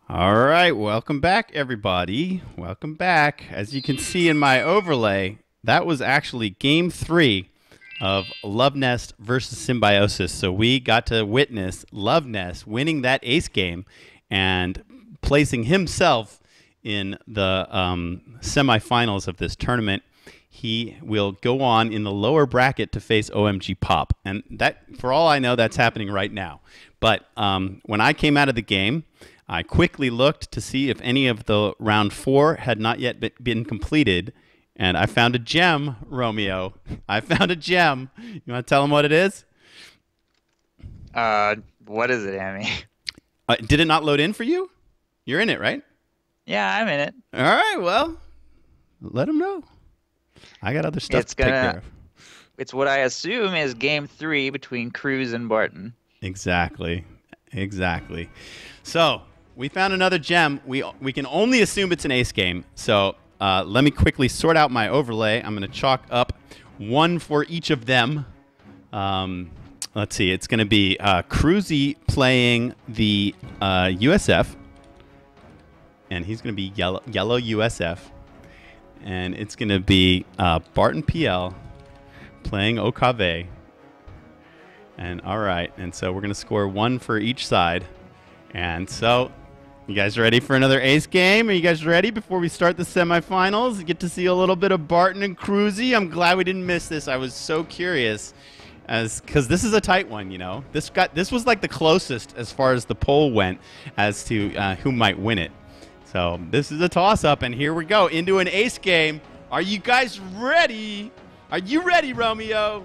All right, welcome back, everybody. Welcome back. As you can see in my overlay, that was actually Game 3 of Love Nest versus Symbiosis. So we got to witness Love Nest winning that ace game and placing himself in the semifinals of this tournament. He will go on in the lower bracket to face OMG Pop. And that, for all I know, that's happening right now. But when I came out of the game, I quickly looked to see if any of the round 4 had not yet been completed, and I found a gem, Romeo. I found a gem. You want to tell them what it is? What is it, Amy? Did it not load in for you? You're in it, right? Yeah, I'm in it. All right, well, let them know. I got other stuff to take care of. It's what I assume is Game 3 between Cruzz and Barton. Exactly. Exactly. So we found another gem. We can only assume it's an ace game. So let me quickly sort out my overlay. I'm going to chalk up one for each of them. Let's see. It's going to be Cruzzy playing the USF. And he's going to be yellow USF. And it's going to be Barton PL playing Okave. And all right. And so we're going to score one for each side. And so, you guys ready for another ace game? Are you guys ready before we start the semifinals? You get to see a little bit of Barton and Cruzzy. I'm glad we didn't miss this. I was so curious, because this is a tight one, you know. This was like the closest as far as the poll went as to who might win it. So this is a toss-up, and here we go into an ace game. Are you guys ready? Are you ready, Romeo?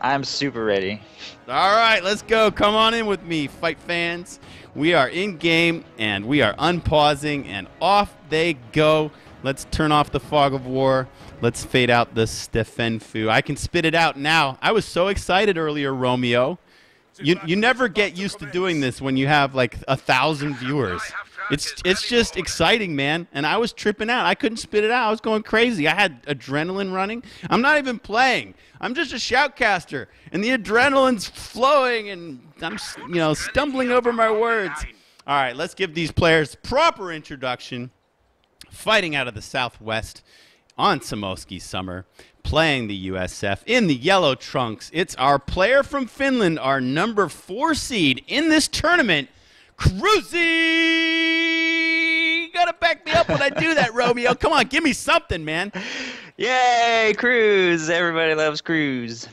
I'm super ready. All right, let's go. Come on in with me, fight fans. We are in game, and we are unpausing, and off they go. Let's turn off the fog of war. Let's fade out the Stefan Fu. I can spit it out now. I was so excited earlier, Romeo. You never get used to doing this when you have like 1,000 viewers. It's just exciting, man. And I was tripping out. I couldn't spit it out. I was going crazy. I had adrenaline running. I'm not even playing. I'm just a shoutcaster, and the adrenaline's flowing, and I'm, stumbling over my words. All right, let's give these players proper introduction. Fighting out of the Southwest on Samoski Summer, playing the USF in the yellow trunks. It's our player from Finland, our number 4 seed in this tournament, Cruzzy! You gotta back me up when I do that, Romeo. Come on, give me something, man. Yay, Cruzz! Everybody loves Cruzz.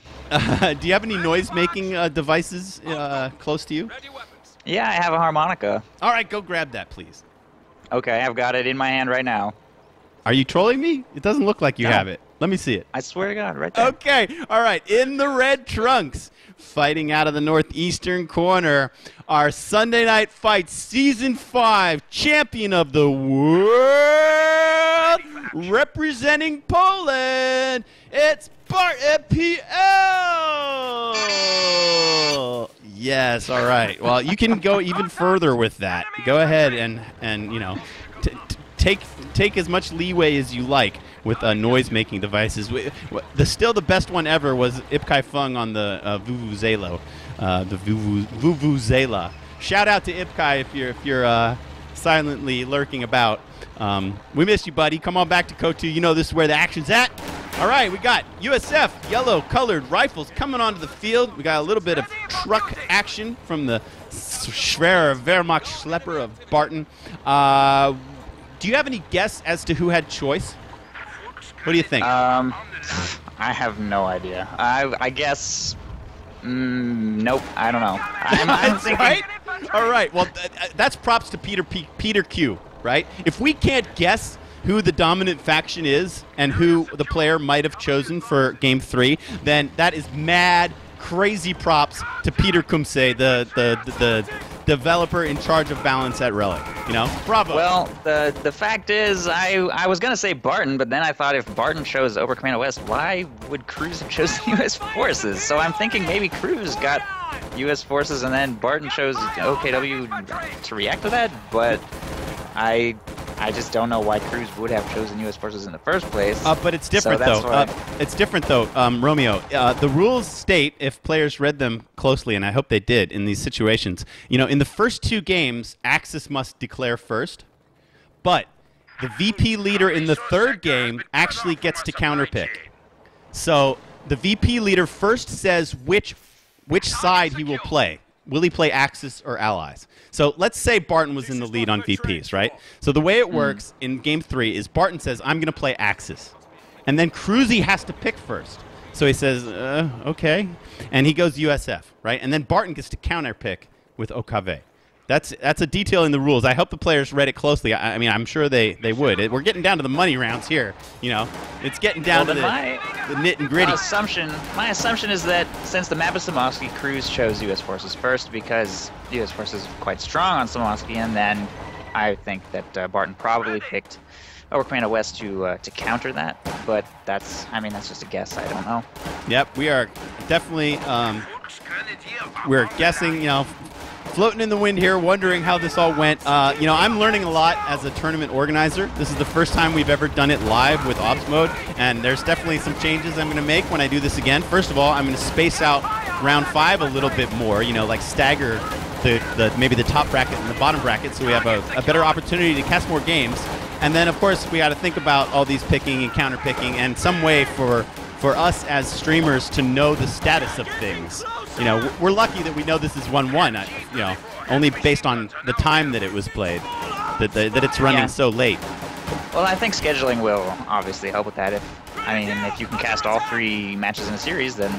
Do you have any noise-making devices close to you? Yeah, I have a harmonica. All right, go grab that, please. Okay, I've got it in my hand right now. Are you trolling me? It doesn't look like you No. have it. Let me see it. I swear to God, right there. Okay, all right. In the red trunks, fighting out of the northeastern corner, our Sunday Night Fight Season 5 champion of the world, representing Poland, it's Barton PL. Yes, all right. Well, you can go even further with that. Go ahead and take as much leeway as you like with noise-making devices. Still the best one ever was Ipkai Fung on the Vuvuzela. Vuvuzela. Shout out to Ipkai if you're silently lurking about. We miss you, buddy. Come on back to Kotu. You know this is where the action's at. All right, we got USF yellow-colored rifles coming onto the field. We got a little bit of truck action from the Schwerer Wehrmacht Schlepper of Barton. Do you have any guess as to who had choice? What do you think? I have no idea. I guess. Nope. I don't know. I'm thinking. Right? All right. Well, that's props to Peter Q. Right? If we can't guess who the dominant faction is and who the player might have chosen for Game 3, then that is mad, crazy props to Peter Kumse, the developer in charge of balance at Relic. Bravo. Well, the fact is, I was gonna say Barton, but then I thought if Barton chose Ober Commando West, why would Cruzz have chosen U.S. forces? So I'm thinking maybe Cruzz got U.S. forces and then Barton chose OKW to react to that. But I I just don't know why Cruzz would have chosen U.S. Forces in the first place. But it's different, though. It's different, though, Romeo. The rules state, if players read them closely, and I hope they did in these situations, you know, in the first 2 games, Axis must declare first, but the VP leader in the 3rd game actually gets to counterpick. So the VP leader first says which side he will play. Will he play Axis or Allies? So let's say Barton was in the lead on VPs, right? So the way it works in Game 3 is Barton says, I'm going to play Axis. And then Cruzz has to pick first. So he says, okay. And he goes USF, right? And then Barton gets to counterpick with Okave. That's a detail in the rules. I hope the players read it closely. I mean, I'm sure they would. We're getting down to the money rounds here. You know, it's getting down to the nit and gritty. My assumption is that since the map is Somovsky, Cruzz chose U.S. Forces first because U.S. Forces is quite strong on Somovsky, and then I think that Barton probably picked Over Commando West to counter that. But that's just a guess. I don't know. Yep, we are definitely we're guessing. You know, floating in the wind here, wondering how this all went. You know, I'm learning a lot as a tournament organizer. This is the first time we've ever done it live with Ops Mode, and there's definitely some changes I'm going to make when I do this again. First of all, I'm going to space out round 5 a little bit more, you know, like stagger maybe the top bracket and the bottom bracket so we have a better opportunity to cast more games. And then, of course, we got to think about all these picking and counter picking and some way for us as streamers to know the status of things. You know, we're lucky that we know this is 1-1, you know, only based on the time that it was played, that it's running so late. Well, I think scheduling will obviously help with that. If you can cast all 3 matches in a series, then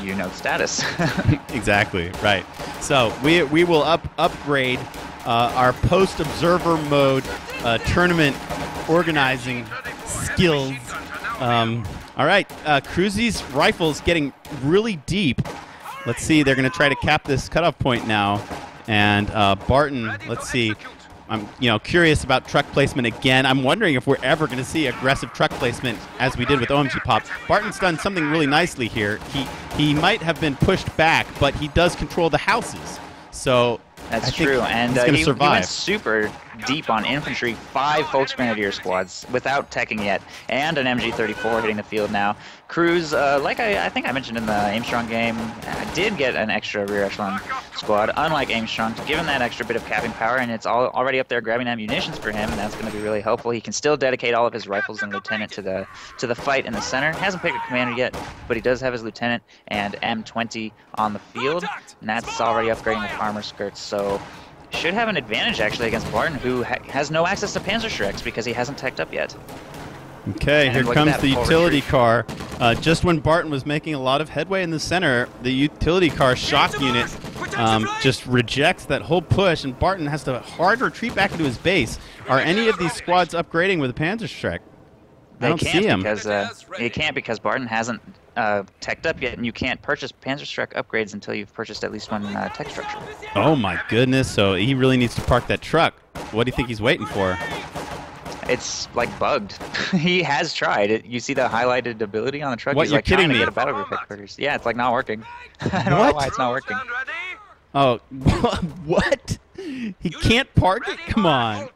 you know the status. Exactly, right. So we will upgrade our post-observer mode tournament organizing skills. All right, Cruzz's rifle's getting really deep. Let's see, they're going to try to cap this cutoff point now. And Barton, let's see. I'm curious about truck placement again. I'm wondering if we're ever going to see aggressive truck placement as we did with OMG Pop. Barton's done something really nicely here. He might have been pushed back, but he does control the houses. So that's true, and he went super deep on infantry, 5 Volksgrenadier squads without teching yet, and an MG34 hitting the field now. Cruzz, like I think I mentioned in the Aimstrong game, did get an extra rear echelon squad, unlike Aimstrong, to give him that extra bit of capping power, and it's already up there grabbing ammunitions for him, and that's going to be really helpful. He can still dedicate all of his rifles and lieutenant to the fight in the center. Hasn't picked a commander yet, but he does have his lieutenant and M20 on the field, and that's already upgrading the armor skirts, so should have an advantage actually against Barton, who has no access to Panzerschrecks because he hasn't teched up yet. Okay, here comes the utility car. Just when Barton was making a lot of headway in the center, the utility car shock unit just rejects that whole push, and Barton has to hard retreat back into his base. Are any of these squads upgrading with a Panzerschreck? I don't see him. They can't because Barton hasn't teched up yet, and you can't purchase Panzerschreck upgrades until you've purchased at least 1 tech structure. Oh my goodness, so he really needs to park that truck. What do you think he's waiting for? It's like bugged. He has tried it. You see the highlighted ability on the truck? What, he's you're like kidding trying me? to get a battle group headquarters. Yeah, it's like not working. I don't know why it's not working. Oh, what? He can't park it? Come on.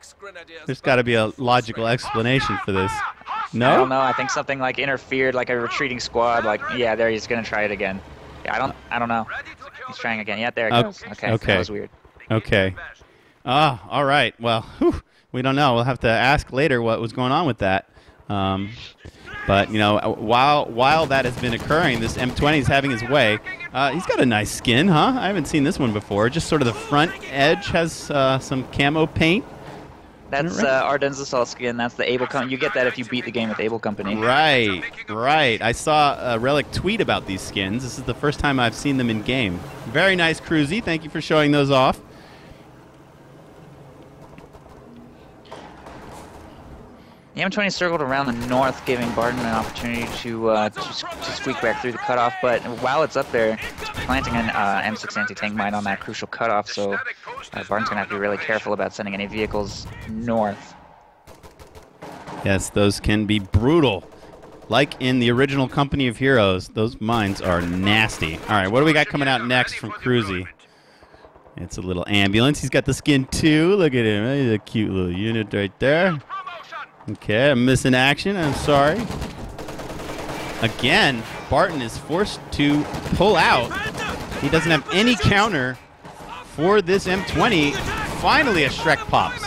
There's got to be a logical explanation for this. No? I don't know. I think something like interfered, like a retreating squad. Like, yeah, there he's gonna try it again. Yeah, I don't know. He's trying again. Yeah, there it goes. Okay. That was weird. Okay. Ah, all right. Well, we don't know. We'll have to ask later what was going on with that. But while that has been occurring, this M20 is having his way. He's got a nice skin, huh? I haven't seen this one before. Just sort of the front edge has some camo paint. That's Ardennes Assault skin. That's the Able Company. You get that if you beat the game with Able Company. Right, right. I saw a Relic tweet about these skins. This is the first time I've seen them in game. Very nice, Cruzzy. Thank you for showing those off. The M20 circled around the north, giving Barton an opportunity to squeak back through the cutoff, but while it's up there, it's planting an M6 anti-tank mine on that crucial cutoff, so Barton's going to have to be really careful about sending any vehicles north. Yes, those can be brutal. Like in the original Company of Heroes, those mines are nasty. All right, what do we got coming out next from Cruzzy? It's a little ambulance. He's got the skin too. Look at him. He's a cute little unit right there. Okay, I'm missing action. I'm sorry. Again, Barton is forced to pull out. He doesn't have any counter for this M20. Finally, a Shrek pops.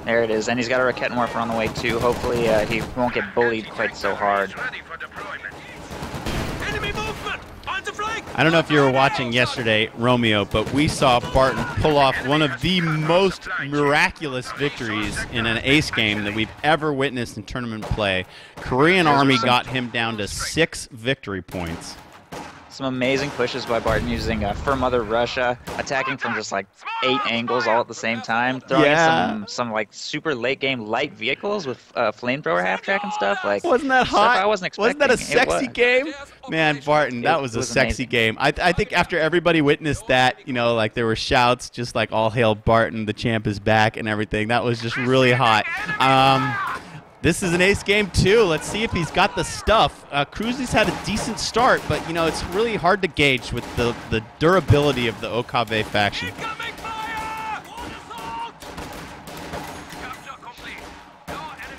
There it is, and he's got a Raquette Morpher on the way too. Hopefully he won't get bullied quite so hard. I don't know if you were watching yesterday, Romeo, but we saw Barton pull off one of the most miraculous victories in an ace game that we've ever witnessed in tournament play. Korean Army got him down to 6 victory points. Some amazing pushes by Barton using Fur Mother Russia, attacking from just like 8 angles all at the same time, throwing in some like super late game light vehicles with flamethrower half track and stuff. Like, wasn't that hot? I wasn't expecting. Wasn't that a sexy game? Man, Barton, that was a sexy game. I think after everybody witnessed that, you know, like there were shouts just like all hail Barton, the champ is back and everything. That was just really hot. This is an ace game too. Let's see if he's got the stuff. Cruzz has had a decent start, but you know it's really hard to gauge with the durability of the OKV faction.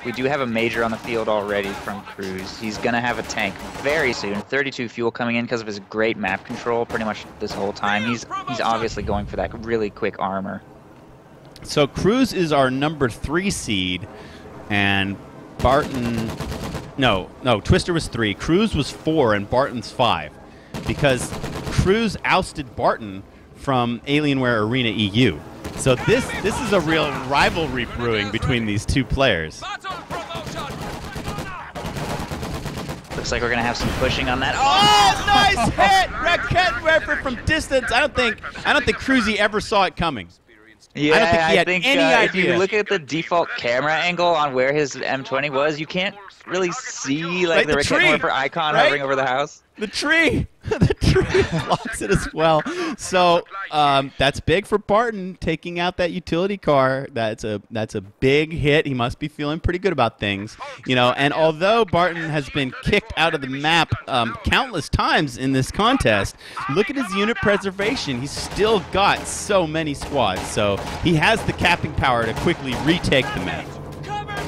We do have a major on the field already from Cruzz. He's going to have a tank very soon. 32 fuel coming in because of his great map control pretty much this whole time. He's obviously going for that really quick armor. So Cruzz is our number 3 seed, and Barton, no, Twister was 3. Cruzz was 4, and Barton's 5, because Cruzz ousted Barton from Alienware Arena EU. So this is a real rivalry brewing between these two players. Looks like we're gonna have some pushing on that. Oh, nice hit! Raquette Werfer from distance. I don't think Cruzz ever saw it coming. Yeah, I don't think he had any idea. If you look at the default camera angle on where his M20 was, you can't really see like the Raquette Werfer icon hovering over the house. The tree! The tree blocks it as well. So that's big for Barton, taking out that utility car. That's a big hit. He must be feeling pretty good about things, you know. And although Barton has been kicked out of the map countless times in this contest, look at his unit preservation. He's still got so many squads, so he has the capping power to quickly retake the map.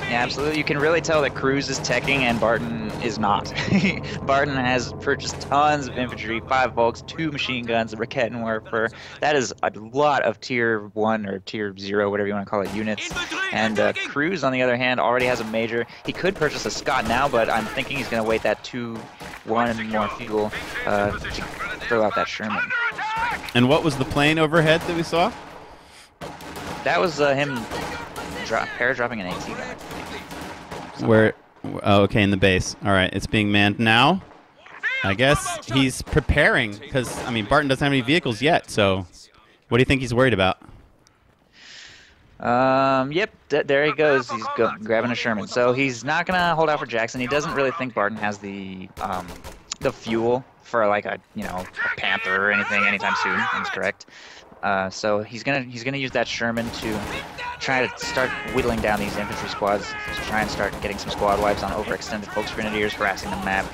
Yeah, absolutely. You can really tell that Cruzz is teching and Barton is not. Barton has purchased tons of infantry, 5 Volks, 2 machine guns, a Raquette Werfer. That is a lot of tier 1 or tier 0, whatever you want to call it, units. And Cruzz, on the other hand, already has a major. He could purchase a Scott now, but I'm thinking he's going to wait that 2-1 more fuel to throw out that Sherman. And what was the plane overhead that we saw? That was him paradropping an AT gun. Where? Oh, okay, in the base. All right, it's being manned now. I guess he's preparing because, I mean, Barton doesn't have any vehicles yet. So, what do you think he's worried about? Yep, there he goes. He's grabbing a Sherman. So he's not gonna hold out for Jackson. He doesn't really think Barton has the fuel for like a a Panther or anything anytime soon. That's correct. So he's gonna use that Sherman to try to start whittling down these infantry squads, to try and start getting some squad wipes on overextended Volks Grenadiers, harassing the map,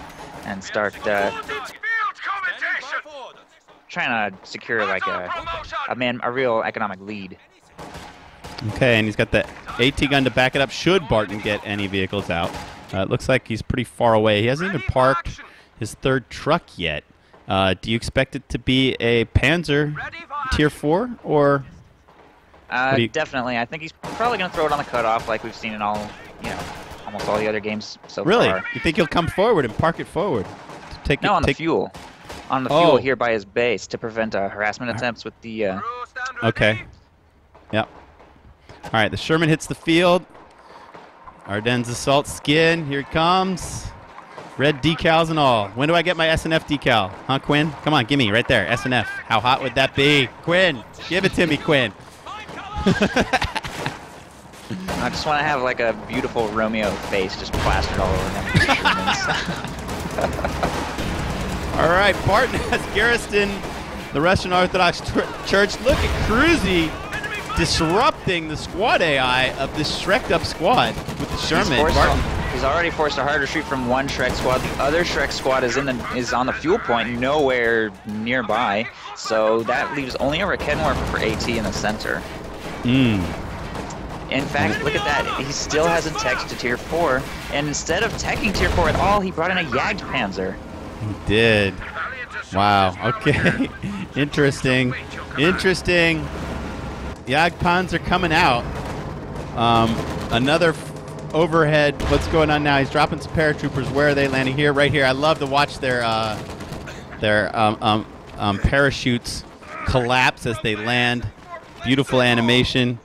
and start trying to secure like a real economic lead. Okay, and he's got the AT gun to back it up. Should Barton get any vehicles out? It looks like he's pretty far away. He hasn't even parked his 3rd truck yet. Do you expect it to be a Panzer tier 4 or? Definitely. I think he's probably going to throw it on the cutoff like we've seen in all, almost all the other games so really? far. You think he'll come forward and park it forward? On the fuel. On the fuel here by his base to prevent harassment attempts with the... Okay. Yep. All right, the Sherman hits the field. Ardennes Assault skin. Here it comes. Red decals and all. When do I get my SNF decal? Huh, Quinn? Come on, give me right there. SNF. How hot would that be? Quinn, give it to me, Quinn. I just want to have like a beautiful Romeo face just plastered all over him. All right, Barton has garrisoned the Russian Orthodox Church. Look at Cruzz disrupting the squad AI of this Shrek'd up squad with the Sherman. He's already forced a hard retreat from one Shrek squad. The other Shrek squad is on the fuel point, nowhere nearby. So that leaves only a Raketten Werfer for AT in the center. In fact, look at that. He still hasn't teched to tier 4, and instead of teching tier 4 at all, he brought in a Jagdpanzer. He did. Wow. Okay. Interesting. Interesting. Jagdpanzer coming out. Another overhead. What's going on now? He's dropping some paratroopers. Where are they landing? Here, right here. I love to watch their parachutes collapse as they land. Beautiful animation.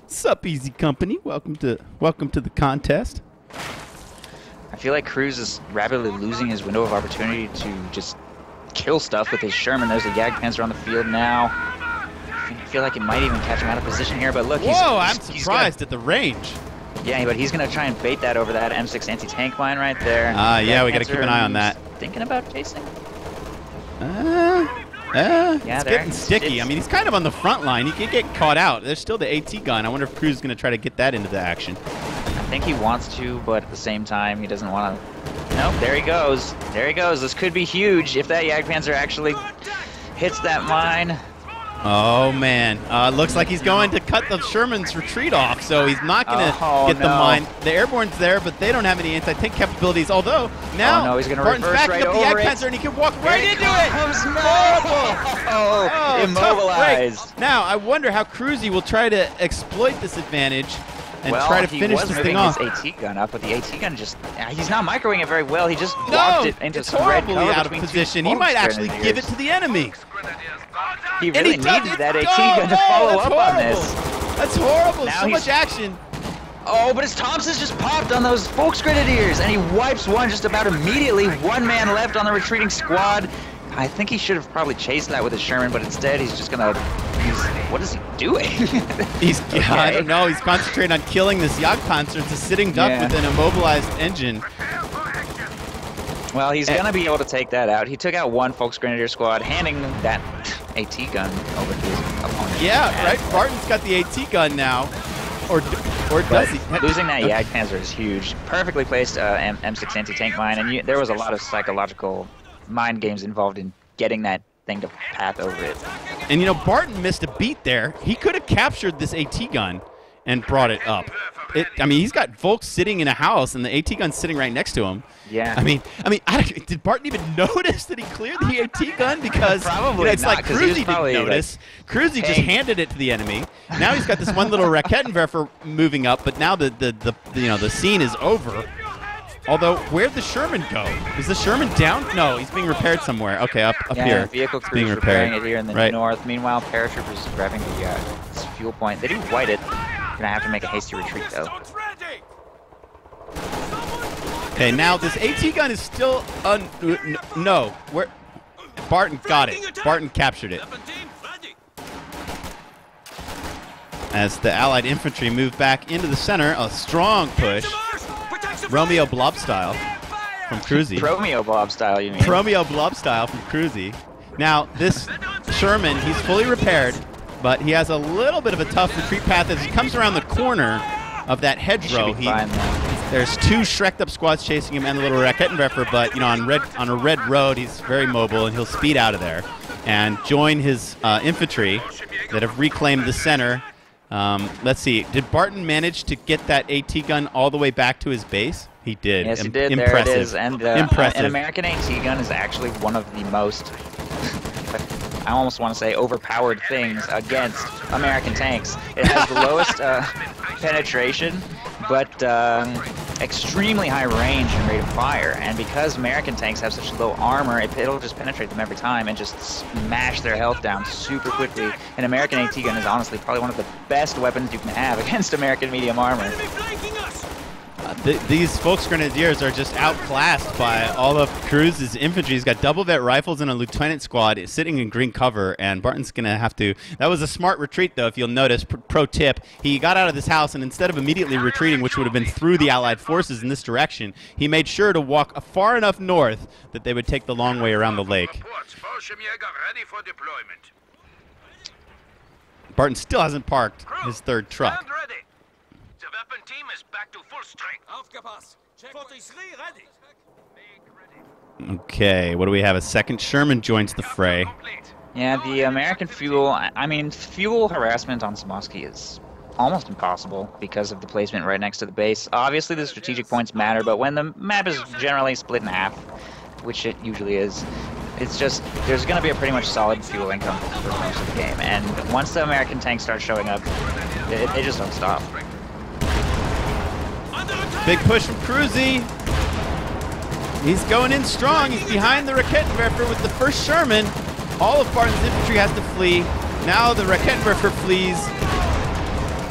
What's up, Easy Company? Welcome to the contest. I feel like Cruzz is rapidly losing his window of opportunity to just kill stuff with his Sherman. There's a Jagdpanzer on the field now. I feel like it might even catch him out of position here, but look, I'm surprised at the range. Yeah, but he's going to try and bait that over that M6 anti-tank mine right there. Yeah, we got to keep an eye on that. Thinking about chasing? It's getting sticky. I mean, he's kind of on the front line. He can get caught out. There's still the AT gun. I wonder if Cruzz is going to try to get that into the action. I think he wants to, but at the same time, he doesn't want to. Nope, there he goes. There he goes. This could be huge if that Jagdpanzer actually hits that mine. Oh, man. Looks like he's going to cut the Sherman's retreat off, so he's not going to get the mine. The Airborne's there, but they don't have any anti-tank capabilities, although now he's Barton's backing up the Jagdpanzer, and he can walk right into it. Oh, immobilized. Now, I wonder how Cruzzy will try to exploit this advantage and try to finish this thing off. He was moving his AT gun up, but the AT gun just, he's not microwing it very well. He just walked it into some red cover out of position. He might actually give it to the enemy. He really needed that AT gun to follow up on this. That's horrible. So much action. Oh, but his Thompsons just popped on those Volksgrenadiers, and he wipes one just about immediately. One man left on the retreating squad. I think he should have probably chased that with his Sherman, but instead he's just gonna. What is he doing? I don't know. He's concentrating on killing this Jagdpanzer. It's a sitting duck with an immobilized engine. Well, he's gonna be able to take that out. He took out one Volksgrenadier squad, handing that AT gun over to his opponent. Yeah, right. Barton's got the AT gun now. Or does he? Losing that Jagdpanzer is huge. Perfectly placed M6 anti-tank mine, and there was a lot of psychological mind games involved in getting that thing to path over it. And you know, Barton missed a beat there. He could have captured this AT gun and brought it up. I mean, he's got Volks sitting in a house, and the AT gun's sitting right next to him. Yeah. I mean, did Barton even notice that he cleared the AT gun? Because probably it's not, like Cruzzy didn't notice. Cruzzy just handed it to the enemy. Now he's got this one little Rakettenwerfer moving up, but now the scene is over. Although, where'd the Sherman go? Is the Sherman down? No, he's being repaired somewhere. Okay, up here. Vehicle crew repairing it here in the north. Meanwhile, paratroopers grabbing the fuel point. They do white it. Gonna have to make a hasty retreat though. Okay, now this AT gun is still no. Where Barton got it. Barton captured it. As the Allied infantry move back into the center, a strong push. Romeo Blob style from Cruzzy. Romeo Blob style, you mean? Romeo Blob style from Cruzzy. Now, this Sherman, he's fully repaired, but he has a little bit of a tough retreat path as he comes around the corner of that hedgerow. There's two Shrek'd up squads chasing him and the little Rakettenwerfer, but on a red road, he's very mobile, and he'll speed out of there and join his infantry that have reclaimed the center. Let's see. Did Barton manage to get that AT gun all the way back to his base? He did. Yes, he did. Impressive. There it is. And an American AT gun is actually one of the most, I almost want to say, overpowered things against American tanks. It has the lowest penetration, but extremely high range and rate of fire. And because American tanks have such low armor, it'll just penetrate them every time and just smash their health down super quickly. An American AT gun is honestly probably one of the best weapons you can have against American medium armor. These Volksgrenadiers are just outclassed by all of Cruzz's infantry. He's got double vet rifles and a lieutenant squad sitting in green cover, and Barton's going to have to... That was a smart retreat, though, if you'll notice. Pro tip, he got out of this house, and instead of immediately retreating, which would have been through the Allied forces in this direction, he made sure to walk far enough north that they would take the long way around the lake. Barton still hasn't parked his third truck. Weapon team is back to full strength. Aufgepasst. Check 43 ready. Okay, what do we have? A second Sherman joins the fray. Yeah, the American fuel, I mean, fuel harassment on Samosky is almost impossible because of the placement right next to the base. Obviously, the strategic points matter, but when the map is generally split in half, which it usually is, it's just, there's going to be a pretty much solid fuel income for most of the game. And once the American tanks start showing up, they just don't stop. Big push from Cruzzy. He's going in strong. He's behind the Raketenwerfer with the first Sherman. All of Barton's infantry has to flee. Now the Raketenwerfer flees.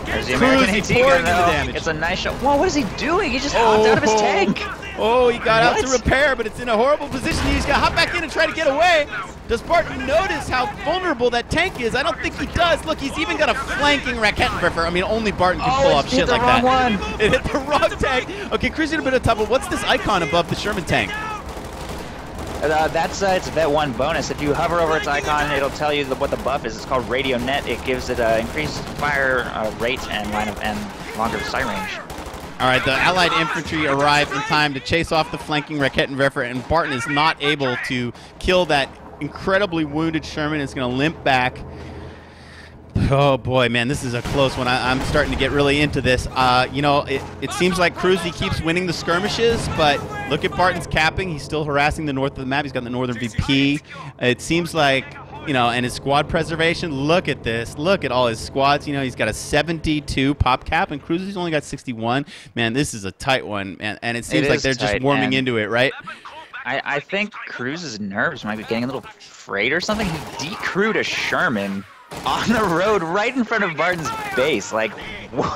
There's the American AT gun, damage. It's a nice shot. Whoa, what is he doing? He just hopped out of his tank. Oh, he got out to repair, but it's in a horrible position. He's got to hop back in and try to get away. Does Barton notice how vulnerable that tank is? I don't think he does. Look, he's even got a flanking Raketenwerfer. I mean, only Barton can pull off shit like that. It hit the wrong tank. Okay, Cruzz did a bit of trouble. What's this icon above the Sherman tank? It's Vet 1 bonus. If you hover over its icon, it'll tell you what the buff is. It's called Radio Net. It gives it increased fire rate and longer sight range. All right, the Allied infantry arrive in time to chase off the flanking Raketenwerfer, and Barton is not able to kill that incredibly wounded Sherman. It's going to limp back. Oh boy, man, this is a close one. I'm starting to get really into this. You know, it seems like Cruzz, he keeps winning the skirmishes, but look at Barton's capping. He's still harassing the north of the map. He's got the northern VP. It seems like, you know, and his squad preservation. Look at this. Look at all his squads. You know, he's got a 72 pop cap, and Cruzz, he's only got 61. Man, this is a tight one, man. And it seems like they're just warming into it, right? I think Cruzz's nerves might be getting a little frayed or something. He decrewed a Sherman on the road right in front of Barton's base. Like, what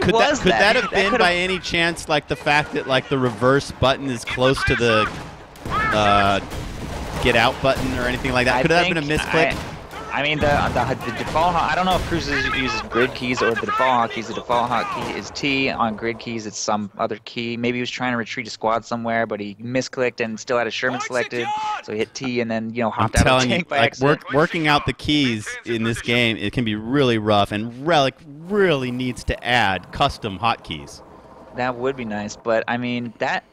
could that have been by any chance like the fact that like the reverse button is close to the get out button or anything like that? Could that have been a misclick? I mean, the default, I don't know if Cruzz uses grid keys or the default hotkeys. The default hotkey is T. On grid keys, it's some other key. Maybe he was trying to retreat a squad somewhere, but he misclicked and still had a Sherman selected. So he hit T and then, you know, hopped out of the tank by accident. Working out the keys in this game, it can be really rough, and Relic really needs to add custom hotkeys. That would be nice, but I mean, that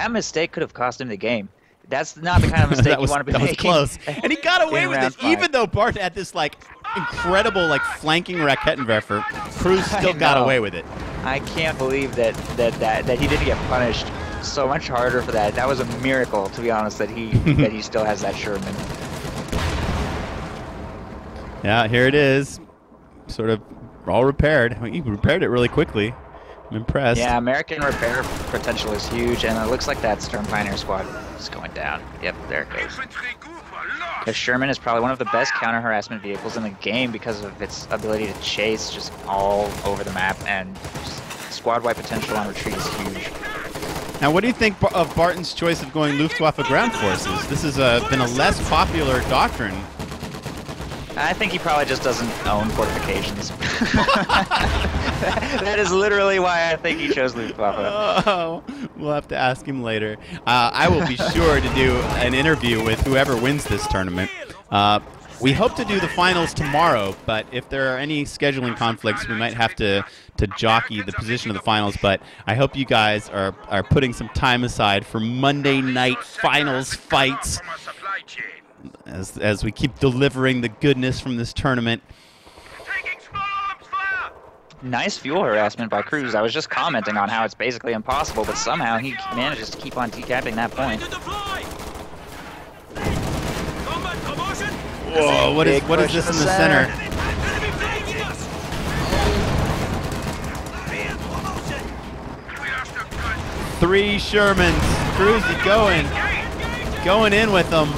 mistake could have cost him the game. That's not the kind of mistake you want to be making. That was close. And he got away with it, even though Barton had this like incredible like flanking Raketenwerfer. Cruzz still got away with it. I can't believe that he didn't get punished so much harder for that. That was a miracle, to be honest, that he still has that Sherman. Yeah, here it is. Sort of all repaired. I mean, he repaired it really quickly. I'm impressed. Yeah, American repair potential is huge, and it looks like that Stern Pioneer squad is going down. Yep, there it goes. The Sherman is probably one of the best counter-harassment vehicles in the game because of its ability to chase just all over the map, and squad-wide potential on retreat is huge. Now, what do you think of Barton's choice of going Luftwaffe ground forces? This has been a less popular doctrine. I think he probably just doesn't own fortifications. That is literally why I think he chose Luftwaffe. Oh, we'll have to ask him later. I will be sure to do an interview with whoever wins this tournament. We hope to do the finals tomorrow, but if there are any scheduling conflicts, we might have to jockey the position of the finals. But I hope you guys are putting some time aside for Monday night finals fights as we keep delivering the goodness from this tournament. Nice fuel harassment by Cruzz. I was just commenting on how it's basically impossible, but somehow he manages to keep on decapping that point. Whoa, what is this in the center? Three Shermans. Cruzz going in with them.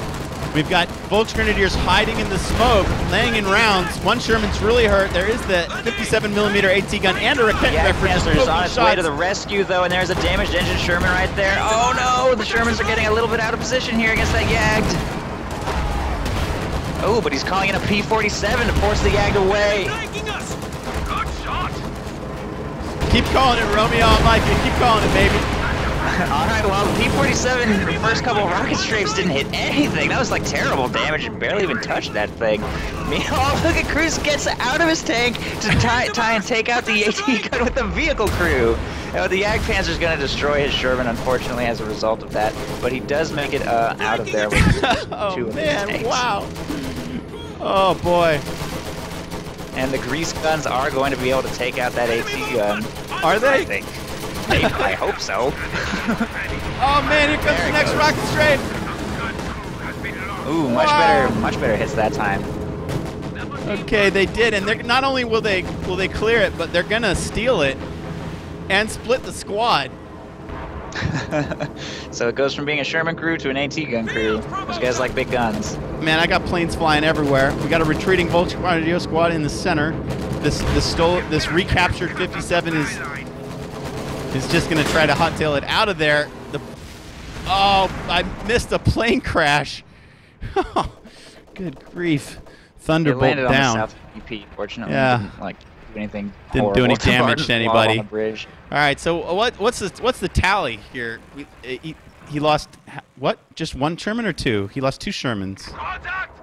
We've got Volksgrenadiers hiding in the smoke, laying in rounds. One Sherman's really hurt. There is the 57mm AT gun and a Raketenwerfer just on its way to the rescue, though, and there's a damaged engine Sherman right there. Oh, no! The Shermans are getting a little bit out of position here against that Jagd. Oh, but he's calling in a P-47 to force the Jagd away. Keep calling it, Romeo. I like it. Keep calling it, baby. All right, well, the P-47, the first couple of rocket strafes didn't hit anything. That was like terrible damage and barely even touched that thing. Meanwhile, look at Cruzz gets out of his tank to try and take out the AT gun with the vehicle crew. The Jagdpanzer's going to destroy his Sherman, unfortunately, as a result of that. But he does make it out of there with two of his tanks. Wow. Oh, boy. And the grease guns are going to be able to take out that AT gun. Are they? I think. I hope so. Oh man, here comes the next rocket strafe. Ooh, much better hits that time. Okay, they did, and they're, not only will they clear it, but they're gonna steal it and split the squad. So it goes from being a Sherman crew to an AT gun crew. Those guys like big guns. Man, I got planes flying everywhere. We got a retreating Volkswagen squad in the center. This recaptured 57 is just going to try to hot-tail it out of there. Oh, I missed a plane crash. Good grief. Thunderbolt landed down. On the south UP, fortunately. Yeah. Didn't do any damage to anybody. On the bridge. All right, so what's the tally here? He lost what? Just one Sherman or two? He lost two Shermans.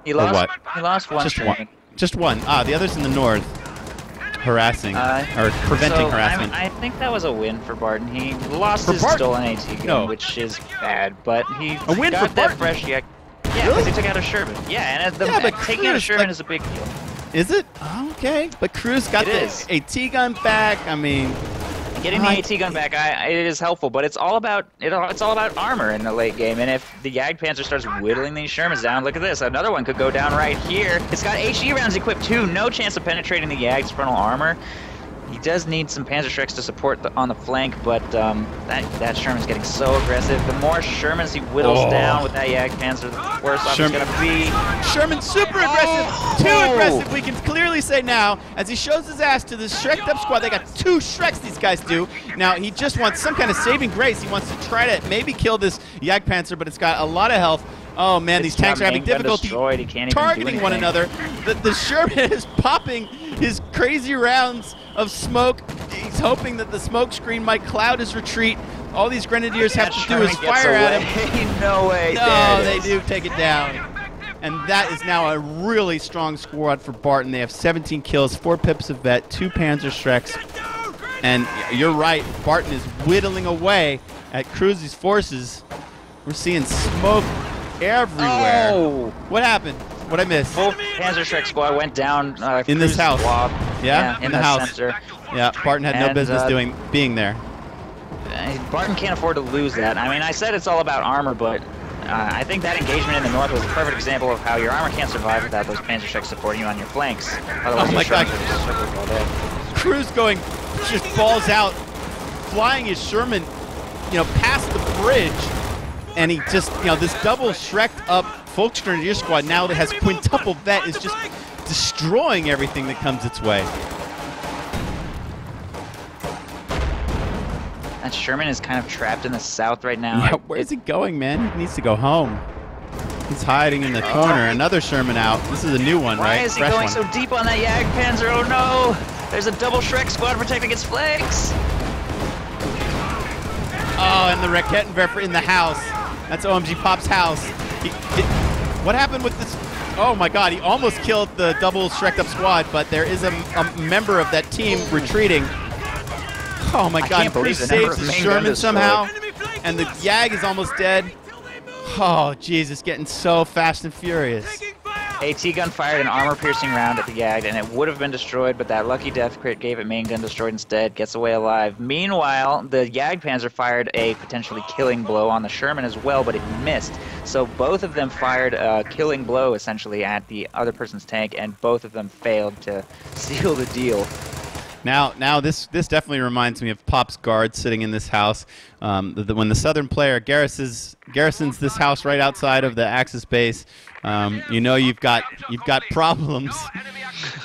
He lost one Just Sherman. one. Just one. Ah, the other's in the north. Harassing or preventing harassment. I think that was a win for Barton. He lost his stolen AT gun, which is bad, but he got that fresh. Yeah, because he took out a Sherman. Yeah, and but taking out a Sherman is a big deal. Is it? Oh, okay, but Cruzz got the AT gun back. I mean, getting the AT gun back, it is helpful, but it's all about armor in the late game. And if the Jagdpanzer starts whittling these Shermans down, look at this. Another one could go down right here. It's got HE rounds equipped too. No chance of penetrating the Jagd's frontal armor. He does need some Panzerschrecks to support on the flank, but that Sherman's getting so aggressive. The more Shermans he whittles down with that Jagdpanzer, the worse off he's going to be. Sherman's super aggressive, too aggressive, we can clearly say now, as he shows his ass to this Shrek'd up squad. They got two Shreks, these guys do. Now, he just wants some kind of saving grace. He wants to try to maybe kill this Jagdpanzer, but it's got a lot of health. Oh man, these tanks are having difficulty targeting one another. The Sherman is popping his crazy rounds of smoke. He's hoping that the smoke screen might cloud his retreat. All these grenadiers have to do is fire at him. No way. No, they do take it down. And that is now a really strong squad for Barton. They have 17 kills, 4 pips of vet, 2 Panzerschrecks. And you're right, Barton is whittling away at Cruzz's forces. We're seeing smoke everywhere. Oh. What happened? What I missed? Full Panzerschreck squad went down in this house. Yeah, in the house. Center. Yeah, Barton had no business being there. Barton can't afford to lose that. I mean, I said it's all about armor, but I think that engagement in the north was a perfect example of how your armor can't survive without those Panzerschrecks supporting you on your flanks. Otherwise, oh my God! Cruzz going just balls out, flying his Sherman, past the bridge. And he just, this double Shrek'd up Volksgrenadier squad now that has quintuple vet is just destroying everything that comes its way. That Sherman is kind of trapped in the south right now. Yeah, where's he going, man? He needs to go home. He's hiding in the corner. Another Sherman out. This is a new one, right? Why is he going so deep on that Jagdpanzer? Oh no! There's a double Shrek squad protecting its flanks. Oh, and the Raketenwerfer in the house. That's OMG Pop's house. What happened with this? Oh my God, he almost killed the double Shrek'd up squad, but there is a member of that team retreating. Oh my God, Cruzz saves his Sherman somehow, and the Jag is almost dead. Oh Jesus, getting so fast and furious. AT gun fired an armor-piercing round at the Jagd, and it would have been destroyed, but that lucky death crit gave it main gun destroyed instead, gets away alive. Meanwhile, the Jagdpanzer fired a potentially killing blow on the Sherman as well, but it missed. So both of them fired a killing blow, essentially, at the other person's tank, and both of them failed to seal the deal. Now this definitely reminds me of Pop's guard sitting in this house. When the Southern player garrisons this house right outside of the Axis base, you've got problems.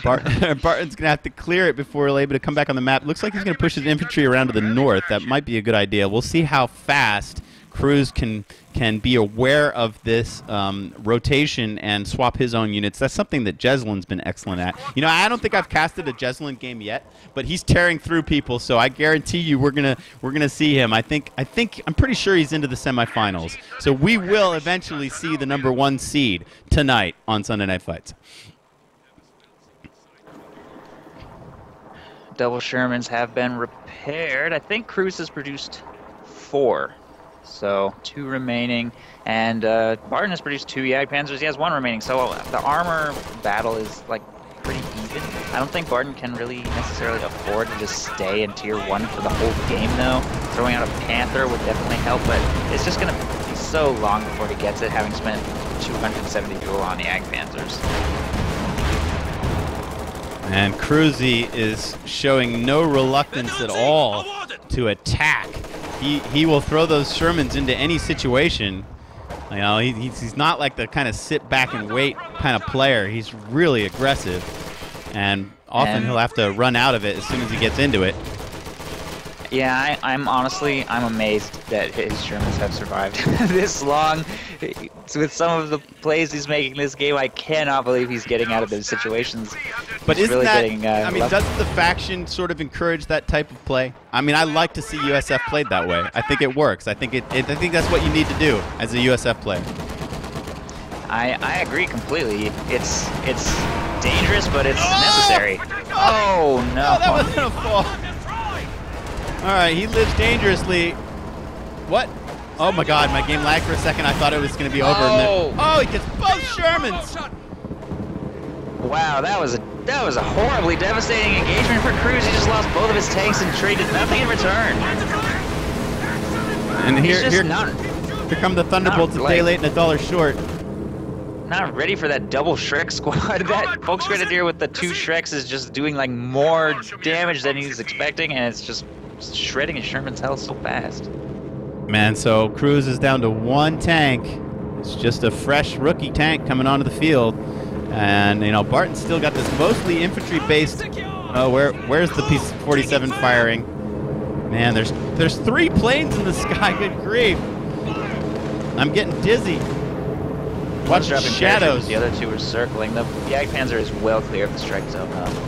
Barton's gonna have to clear it before we're able to come back on the map. Looks like he's gonna push his infantry around to the north. That might be a good idea. We'll see how fast Cruzz can be aware of this rotation and swap his own units. That's something that Jeslin's been excellent at. You know, I don't think I've casted a Jeslin game yet, but he's tearing through people, so I guarantee you we're gonna see him. I'm pretty sure he's into the semifinals. So we will eventually see the #1 seed tonight on Sunday Night Fights. Double Shermans have been repaired. I think Cruzz has produced 4. So 2 remaining, and Barton has produced 2 Jagdpanzers. He has 1 remaining, so the armor battle is like pretty even. I don't think Barton can really necessarily afford to just stay in tier 1 for the whole game, though. Throwing out a Panther would definitely help, but it's just going to be so long before he gets it, having spent 270 fuel on the Jagdpanzers. And Cruzz is showing no reluctance at all to attack. He will throw those Shermans into any situation. You know, he's not like the kind of sit back and wait kind of player. He's really aggressive, and often he'll have to run out of it as soon as he gets into it. Yeah, I'm honestly amazed that his Shermans have survived this long. With some of the plays he's making this game, I cannot believe he's getting out of those situations. But isn't really that, getting, I mean, doesn't the faction sort of encourage that type of play? I mean, I like to see USF played that way. I think it works. I think that's what you need to do as a USF player. I agree completely. It's dangerous, but it's necessary. Oh, no. Oh, that wasn't a fall. All right, he lives dangerously. What? Oh my God, my game lagged for a second. I thought it was going to be over. Oh, he gets both Shermans. Wow, that was a horribly devastating engagement for Cruzz. He just lost both of his tanks and traded nothing in return. And here come the Thunderbolts a day late and $1 short. Not ready for that double Shrek squad. That Folks Grenadier with the 2 Shreks is just doing like more damage than he's expecting, and it's just shredding his Sherman's health so fast. Man, so Cruzz is down to 1 tank. It's just a fresh rookie tank coming onto the field. And, you know, Barton's still got this mostly infantry-based... Oh, where's the P-47 firing? Man, there's 3 planes in the sky. Good grief. I'm getting dizzy. Watch the shadows. The other 2 are circling. The Jagdpanzer is well clear of the strike zone, though.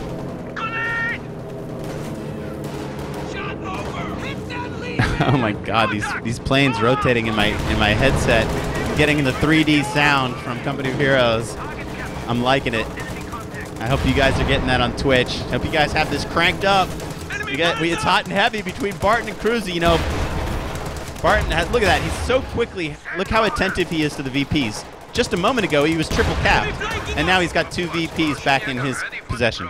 Oh my God, these planes rotating in my headset, getting the 3D sound from Company of Heroes. I'm liking it. I hope you guys are getting that on Twitch. I hope you guys have this cranked up. It's hot and heavy between Barton and Cruzz. You know, Barton has, look at that. He's so quickly, look how attentive he is to the VPs. Just a moment ago, he was triple capped, and now he's got 2 VPs back in his possession.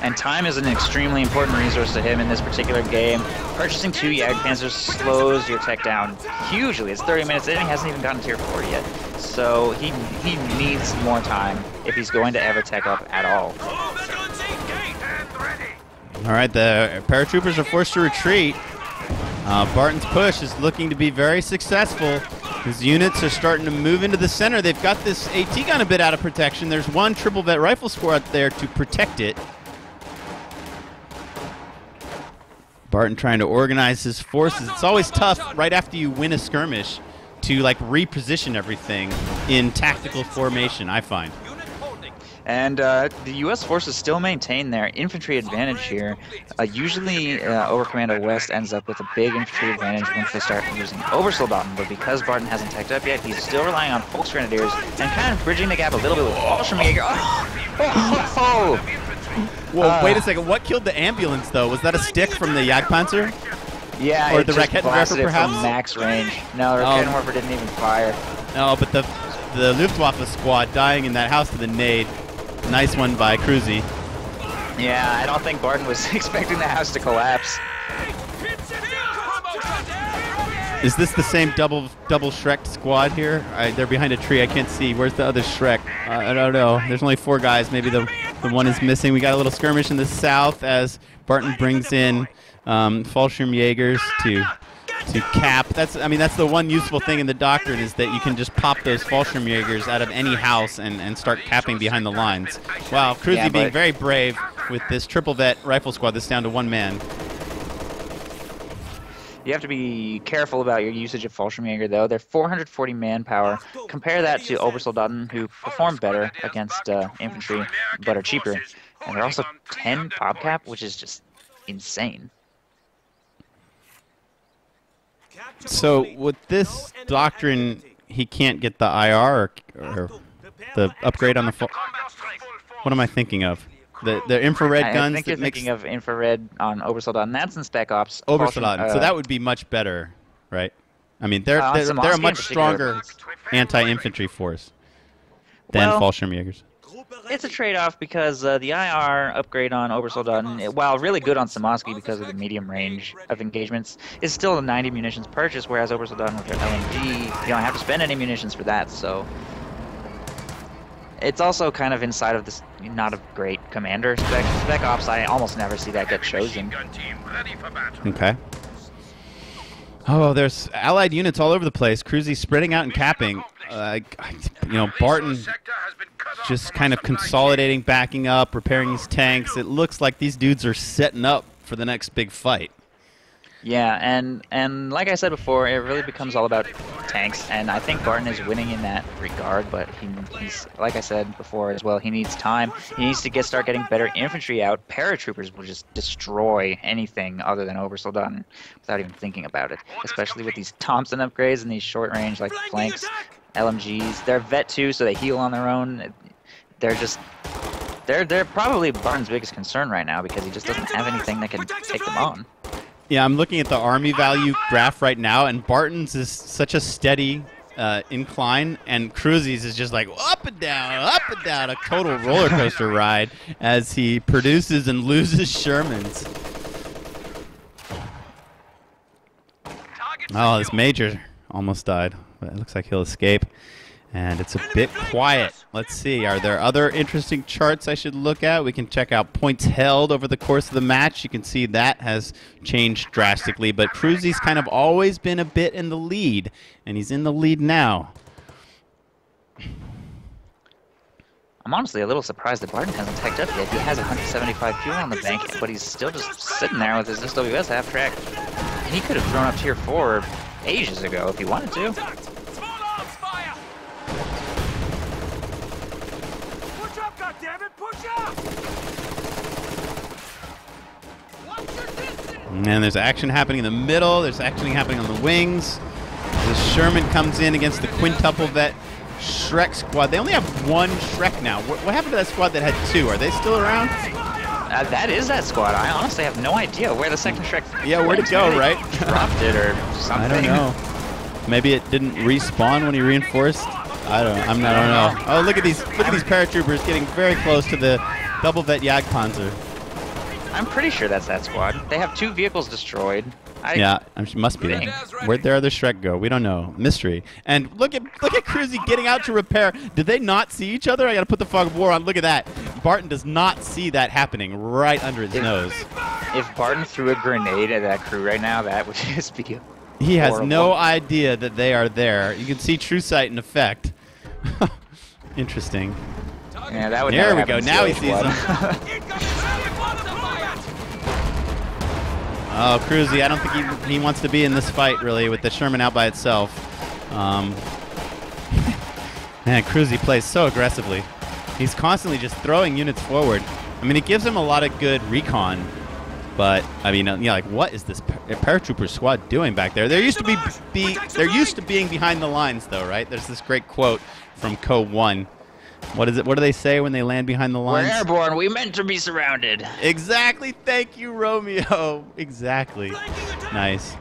And time is an extremely important resource to him in this particular game. Purchasing 2 Jagdpanzers slows your tech down hugely. It's 30 minutes in, he hasn't even gotten tier 4 yet. So he needs more time if he's going to ever tech up at all. All right, the paratroopers are forced to retreat. Barton's push is looking to be very successful. His units are starting to move into the center. They've got this AT gun a bit out of protection. There's 1 triple vet rifle squad there to protect it. Barton trying to organize his forces. It's always tough right after you win a skirmish to like reposition everything in tactical formation, I find. And the U.S. forces still maintain their infantry advantage here. Usually, Overcommando West ends up with a big infantry advantage once they start using Obersoldaten, but because Barton hasn't teched up yet, he's still relying on Folks Grenadiers and kind of bridging the gap a little bit with Fallschirmjäger. Whoa, wait a second. What killed the ambulance, though? Was that a stick from the Jagdpanzer? Yeah, or the Raketenwerfer, perhaps? From max range. No, the Raketenwerfer didn't even fire. No, but the Luftwaffe squad dying in that house to the nade. Nice one by Cruzz. Yeah, I don't think Barton was expecting the house to collapse. Is this the same double Shrek squad here? They're behind a tree. I can't see. Where's the other Shrek? I don't know. There's only 4 guys. Maybe the one is missing. We got a little skirmish in the south as Barton brings in Fallschirmjägers to cap. That's the one useful thing in the doctrine is that you can just pop those Fallschirmjägers out of any house and start capping behind the lines. Wow, Cruzz being very brave with this triple vet rifle squad that's down to 1 man. You have to be careful about your usage of Fallschirmjäger, though. They're 440 manpower. Compare that to Obersoldaten, who perform better against infantry, but are cheaper. And they're also 10 pop cap, which is just insane. So with this doctrine, he can't get the IR or the upgrade on the... What am I thinking of? The infrared guns. I think you're thinking of infrared on Obersoldaten. That's in Spec Ops. Obersoldaten. So that would be much better, right? I mean, they're a much stronger anti-infantry force than Fallschirmjägers. It's a trade-off because the IR upgrade on Obersoldaten, while really good on Samosky because of the medium range of engagements, is still a 90 munitions purchase, whereas Obersoldaten, which are LMG, you don't have to spend any munitions for that, so... It's also kind of inside of this not a great commander spec ops. I almost never see that get chosen. Okay. Oh, there's allied units all over the place. Cruzz spreading out and capping. You know, Barton just kind of consolidating, backing up, repairing his tanks. It looks like these dudes are setting up for the next big fight. Yeah, and like I said before, it really becomes all about tanks, and I think Barton is winning in that regard, but he's, like I said before as well, he needs time. He needs to start getting better infantry out. Paratroopers will just destroy anything other than Obersoldaten without even thinking about it, especially with these Thompson upgrades and these short range, like flanks, LMGs. They're Vet 2, so they heal on their own. They're just... They're probably Barton's biggest concern right now because he just doesn't have anything that can take them on. Yeah, I'm looking at the army value graph right now, and Barton's is such a steady incline, and Cruzz's is just like up and down, a total roller coaster ride as he produces and loses Shermans. Oh, this Major almost died, but it looks like he'll escape. And it's a bit quiet. Let's see, are there other interesting charts I should look at? We can check out points held over the course of the match. You can see that has changed drastically, but Cruzz's kind of always been a bit in the lead, and he's in the lead now. I'm honestly a little surprised that Barton hasn't tagged up yet. He has 175 fuel on the bank, but he's still just sitting there with his SWS half-track. He could have thrown up tier 4 ages ago if he wanted to. And there's action happening in the middle. There's action happening on the wings. The Sherman comes in against the quintuple vet Shrek squad. They only have one Shrek now. What happened to that squad that had two? Are they still around? That is that squad. I honestly have no idea where the second Shrek... Yeah, where'd it go, right? Dropped it or something. I don't know. Maybe it didn't respawn when he reinforced. I don't know. Oh, look at these paratroopers getting very close to the double vet Jagdpanzer. I'm pretty sure that's that squad. They have 2 vehicles destroyed. Yeah, it must be that. Where'd their other Shrek go? We don't know. Mystery. And look at Cruzz getting out to repair. Did they not see each other? I gotta put the fog of war on. Look at that. Barton does not see that happening right under his nose. If Barton threw a grenade at that crew right now, that would just be horrible. He has no idea that they are there. You can see true sight in effect. Interesting. Yeah, that would There we go. Now he sees them. Oh, Cruzz, I don't think he wants to be in this fight, really, with the Sherman out by itself. Man, Cruzz plays so aggressively. He's constantly just throwing units forward. I mean, it gives him a lot of good recon, but, I mean, yeah, like, what is this paratrooper squad doing back there? They're used to being behind the lines, though, right? There's this great quote from Co. 1. What is it? What do they say when they land behind the lines? We're airborne. We meant to be surrounded. Exactly. Thank you, Romeo. Exactly. Nice.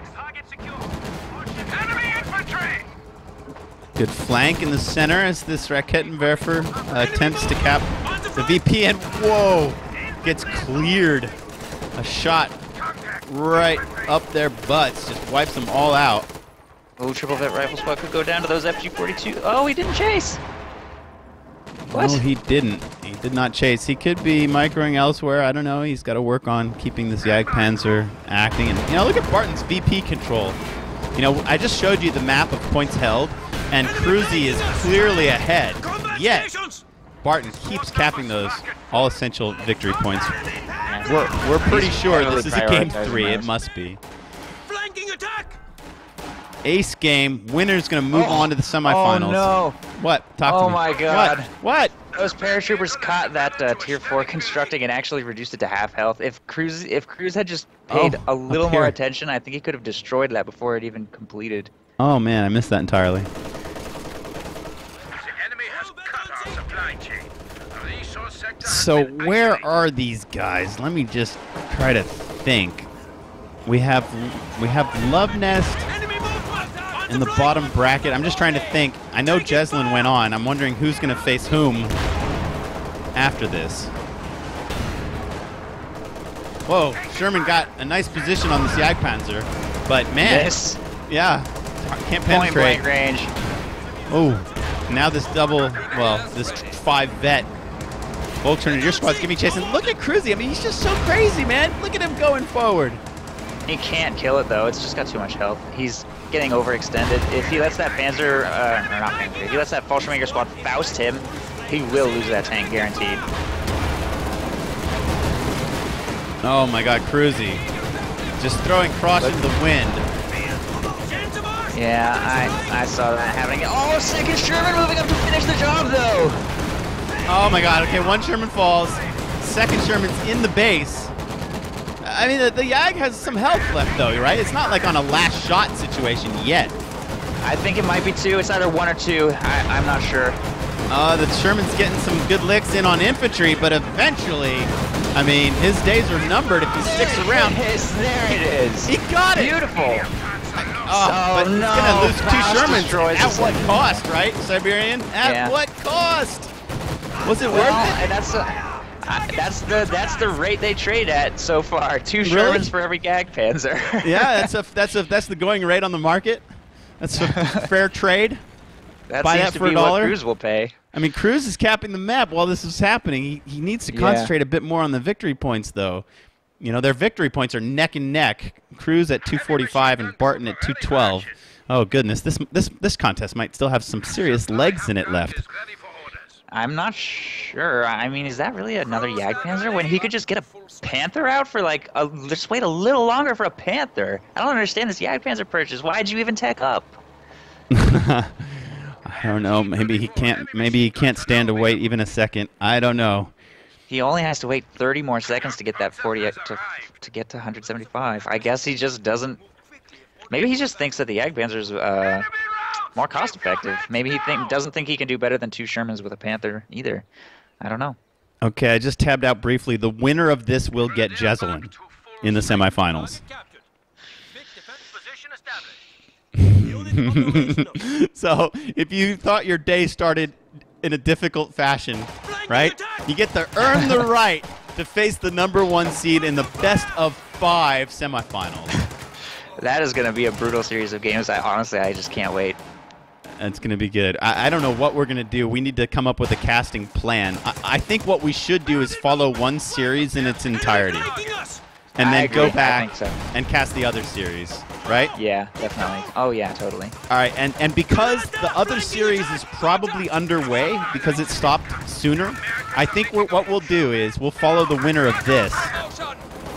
Good flank in the center as this Raketenwerfer attempts to cap the VP, and whoa, gets cleared. A shot right up their butts, just wipes them all out. Oh, triple vet rifle squad could go down to those FG-42. Oh, he didn't chase. What? No, he didn't. He did not chase. He could be microing elsewhere. I don't know. He's got to work on keeping this Jagdpanzer acting. And, you know, look at Barton's VP control. You know, I just showed you the map of points held, and Cruzz is clearly ahead. Yet, Barton keeps capping those all-essential victory points. We're pretty sure this is a game 3. It must be. Ace game. Winner's going to move on to the semifinals. Oh, no. What? Talk to me. Oh, my God. What? Those paratroopers caught that Tier 4 constructing and actually reduced it to half health. If Cruzz had just paid a little more attention, I think he could have destroyed that before it even completed. Oh, man. I missed that entirely. So where are these guys? Let me just try to think. We have Love Nest in the bottom bracket. I'm just trying to think. I know Jeslin went on. I'm wondering who's going to face whom after this. Whoa, Sherman got a nice position on this Jagdpanzer, but man, yeah, can't penetrate. Point blank range. Oh, now this this 5 vet. Volkswagen, your squad's giving chase, and look at Cruzzy. I mean, he's just so crazy, man. Look at him going forward. He can't kill it though. It's just got too much health. He's getting overextended. If he lets that Panzer, or not Panzer, if he lets that Fallschirmjäger squad Faust him, he will lose that tank, guaranteed. Oh my God, Cruzzy, just throwing Cross into the wind. Yeah, I saw that happening. Oh, second Sherman moving up to finish the job though. Oh my God, okay, 1 Sherman falls. Second Sherman's in the base. I mean, the Yag has some health left though, right? It's not like on a last shot situation yet. I think it might be 2. It's either 1 or 2. I'm not sure. The Sherman's getting some good licks in on infantry, but eventually, I mean, his days are numbered if he sticks around. There it is. He got it. Beautiful. But he's going to lose 2 Shermans. At what cost, right, Siberian? At what cost? Was it worth it? And that's the rate they trade at so far. 2 Shermans for every Jagdpanzer. Yeah, that's the going rate on the market. That's a fair trade. That Buy seems that for to be $1. what Cruzz will pay. I mean, Cruzz is capping the map while this is happening. He needs to concentrate a bit more on the victory points, though. You know, their victory points are neck and neck. Cruzz at 245 and Barton at 212. Oh goodness, this contest might still have some serious legs in it left. I'm not sure. I mean, is that really another Jagdpanzer when he could just get a Panther out for like just wait a little longer for a Panther? I don't understand this Jagdpanzer purchase. Why'd you even tech up? I don't know. Maybe he can't stand to wait even a second. I don't know. He only has to wait 30 more seconds to get that 40 to get to 175. I guess he just doesn't. Maybe he just thinks that the Jagdpanzer's more cost effective. Maybe he doesn't think he can do better than 2 Shermans with a Panther either. I don't know. Okay, I just tabbed out briefly. The winner of this will get Jezelin in the semifinals. So, if you thought your day started in a difficult fashion, right? You get to earn the right to face the #1 seed in the best of 5 semifinals. That is going to be a brutal series of games. Honestly, I just can't wait. It's going to be good. I don't know what we're going to do. We need to come up with a casting plan. I think what we should do is follow one series in its entirety. And then go back and cast the other series, right? Yeah, definitely. Oh, yeah, totally. All right, and because the other series is probably underway because it stopped sooner, I think what we'll do is we'll follow the winner of this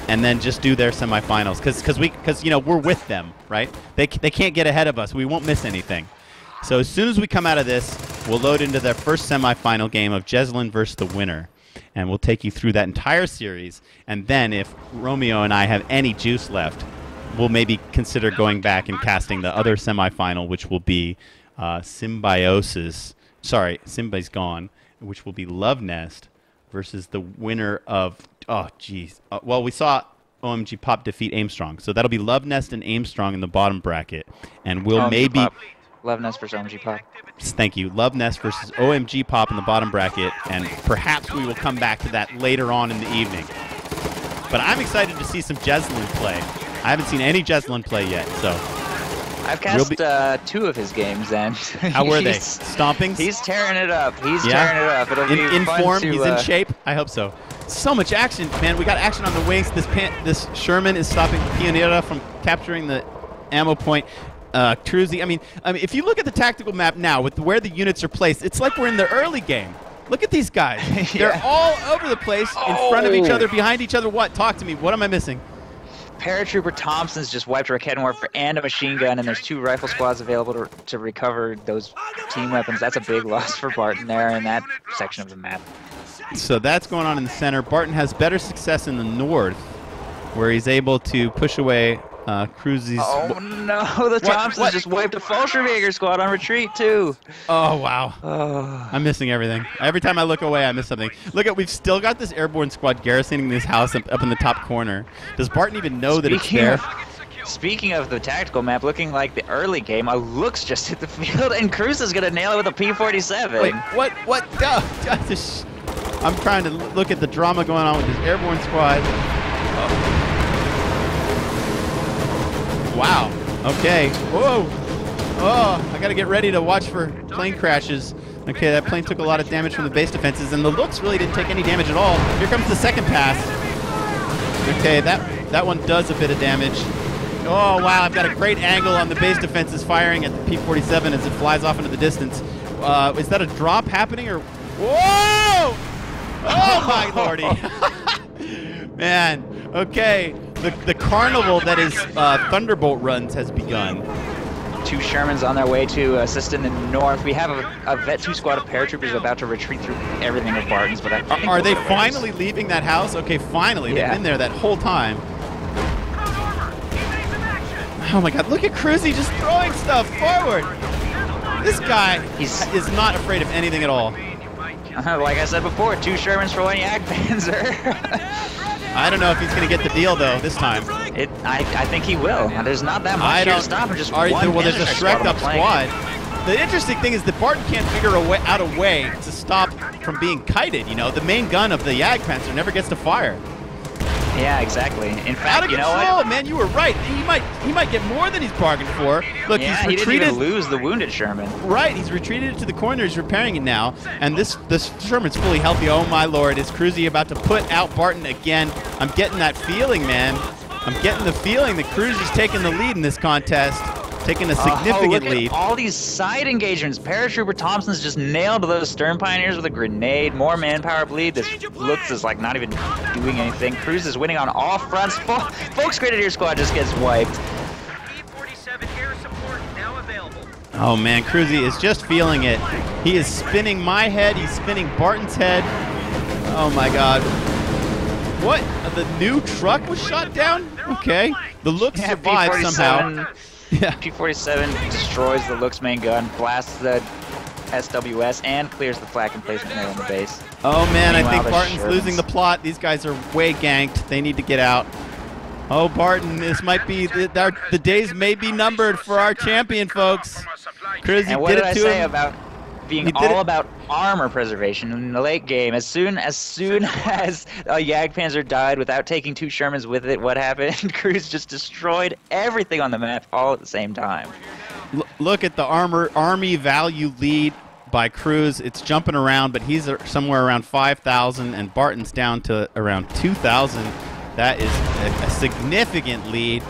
and then just do their semifinals because you know, we're with them, right? They can't get ahead of us. We won't miss anything. So as soon as we come out of this, we'll load into their first semifinal game of Jezelin versus the winner. And we'll take you through that entire series. And then if Romeo and I have any juice left, we'll maybe consider going back and casting the other semifinal, which will be Symbiosis. Sorry, Simba's gone, which will be Love Nest versus the winner of, oh, geez. Well, we saw OMG Pop defeat Aimstrong. So that'll be Love Nest and Aimstrong in the bottom bracket. And we'll maybe... Pop. Love Nest versus OMG Pop. Thank you. Love Nest versus OMG Pop in the bottom bracket, and perhaps we will come back to that later on in the evening. But I'm excited to see some Jezelin play. I haven't seen any Jezelin play yet, so... I've cast 2 of his games, and... How were they? Stompings? He's tearing it up. He's tearing it up. It'll be in fun form? To, he's in shape? I hope so. So much action, man. We got action on the wings. This Sherman is stopping Pionera from capturing the ammo point. Cruzzy, I mean, if you look at the tactical map now with where the units are placed, it's like we're in the early game. Look at these guys. Yeah. They're all over the place, in front of each other, behind each other. What? Talk to me. What am I missing? Paratrooper Thompson's just wiped a Raket Warper and a machine gun, and there's 2 rifle squads available to recover those team weapons. That's a big loss for Barton there in that section of the map. So that's going on in the center. Barton has better success in the north, where he's able to push away Cruzz's... Oh no, the Thompsons just wiped a Fallschirmjäger squad on retreat too. Oh wow. I'm missing everything. Every time I look away, I miss something. Look at, we've still got this airborne squad garrisoning this house up in the top corner. Does Barton even know that it's there? Speaking of the tactical map, looking like the early game, a Looks just hit the field, and Cruzz is gonna nail it with a P-47. Wait, what? I'm trying to look at the drama going on with this airborne squad. Oh. Wow. Okay. Whoa. Oh, I got to get ready to watch for plane crashes. Okay, that plane took a lot of damage from the base defenses, and the Looks really didn't take any damage at all. Here comes the second pass. Okay, that one does a bit of damage. Oh, wow, I've got a great angle on the base defenses firing at the P-47 as it flies off into the distance. Is that a drop happening, or... Whoa! Oh, my lordy. Man, okay. The carnival that is Thunderbolt runs has begun. 2 Shermans on their way to assist in the north. We have a Vet 2 squad of paratroopers about to retreat through everything of Barton's, but I think are they finally leaving that house? Okay, finally. Yeah. They've been there that whole time. Oh my god, look at Cruzzy just throwing stuff forward. This guy is not afraid of anything at all. Like I said before, 2 Shermans for 1 Jagdpanzer. I don't know if he's going to get the deal, though, this time. I think he will. There's not that much here to stop him. Just one well, there's a Shrek-up squad. The interesting thing is that Barton can't figure out a way to stop from being kited, you know? The main gun of the Jagdpanzer never gets to fire. Yeah, exactly. In fact, out of control, man, you were right. He might get more than he's bargained for. Look, yeah, he's retreated. He didn't even lose the wounded Sherman. Right, he's retreated to the corner. He's repairing it now, and this Sherman's fully healthy. Oh my lord, is Cruzzy about to put out Barton again? I'm getting that feeling, man. I'm getting the feeling that Cruzz is taking the lead in this contest. Taking a significant lead. All these side engagements. Paratrooper Thompson's just nailed those Stern Pioneers with a grenade. More manpower bleed. This Looks is like not even doing anything. Cruzz is winning on all fronts. Folks Grenadier squad just gets wiped. P-47 air support now available. Oh man, Cruzzy is just feeling it. He is spinning my head. He's spinning Barton's head. Oh my god. What? The new truck was shot down? Okay. The Looks survived somehow. Yeah. P-47 destroys the Looks main gun, blasts the SWS, and clears the flak emplacement there on the base. Oh man, I think Barton's losing the plot. These guys are way ganked. They need to get out. Oh, Barton, this might be the days may be numbered for our champion, folks. Cruzz, and what did I say about being all about armor preservation in the late game? As soon as a Jagdpanzer died without taking 2 Shermans with it, what happened? Cruzz just destroyed everything on the map all at the same time. Look at the army value lead by Cruzz. It's jumping around, but he's somewhere around 5,000, and Barton's down to around 2,000. That is a significant lead.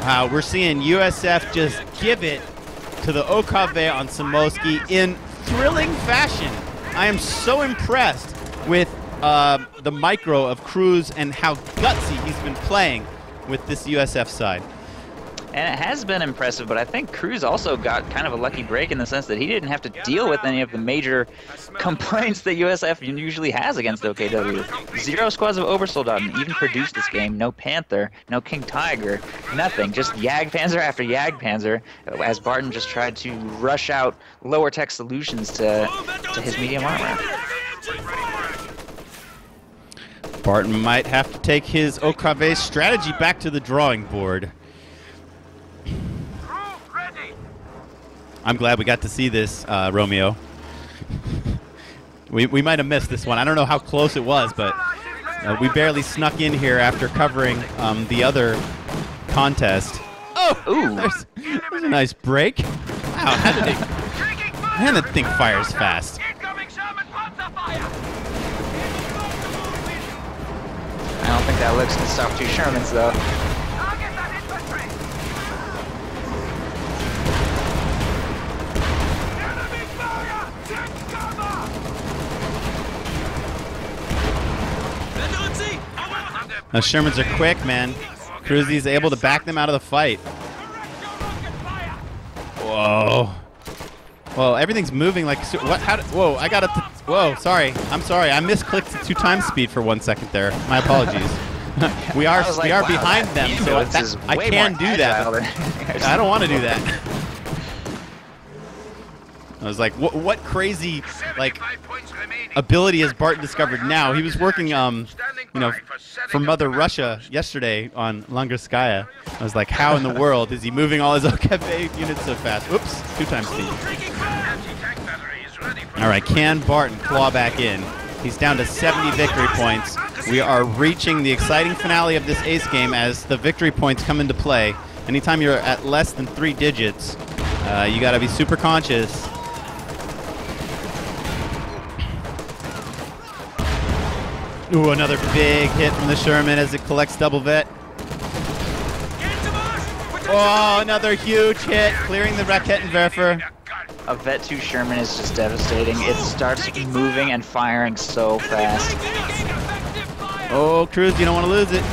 Wow, we're seeing USF just give it to the OKV on Samoski in thrilling fashion. I am so impressed with the micro of Cruzz and how gutsy he's been playing with this USF side. And it has been impressive, but I think Cruzz also got kind of a lucky break in the sense that he didn't have to deal with any of the major complaints that USF usually has against OKW. 0 squads of Obersoldaten even produced this game. No Panther, no King Tiger, nothing. Just Jagdpanzer after Jagdpanzer, as Barton just tried to rush out lower tech solutions to his medium armor. Barton might have to take his OKV strategy back to the drawing board. I'm glad we got to see this, Romeo. We might have missed this one. I don't know how close it was, but we barely snuck in here after covering the other contest. Oh, there's a nice break. Wow, how did it? Man, that thing fires fast. I don't think that looks to stop 2 Shermans, though. Shermans are quick, man. Cruzz is able to back them out of the fight. Whoa. Whoa, everything's moving like... What? How did, whoa, I got to... Whoa, sorry. I'm sorry. I misclicked 2x speed for 1 second there. My apologies. we are wow, behind them, so I can do that. I don't want to do that. I was like, what crazy ability has Barton discovered now? He was working, for Mother Russia yesterday on Langarskaya. I was like, how in the world is he moving all his OKB units so fast? Oops, 2x speed. All right, can Barton claw back in? He's down to 70 victory points. We are reaching the exciting finale of this ace game as the victory points come into play. Anytime you're at less than 3 digits, you got to be super conscious. Ooh, another big hit from the Sherman as it collects double vet. Oh, another huge hit, clearing the Raketenwerfer. A Vet 2 Sherman is just devastating. It starts moving and firing so fast. Oh, Cruzz, you don't want to lose it.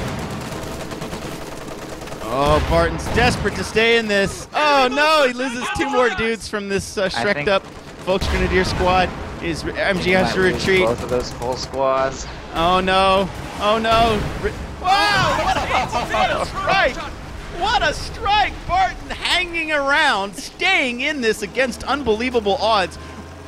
Oh, Barton's desperate to stay in this. Oh, no, he loses 2 more dudes from this shreked up Volksgrenadier squad. His MG has to retreat. Both of those full squads. Oh, no. Oh, no. Wow, what a strike. What a strike! Barton hanging around, staying in this against unbelievable odds.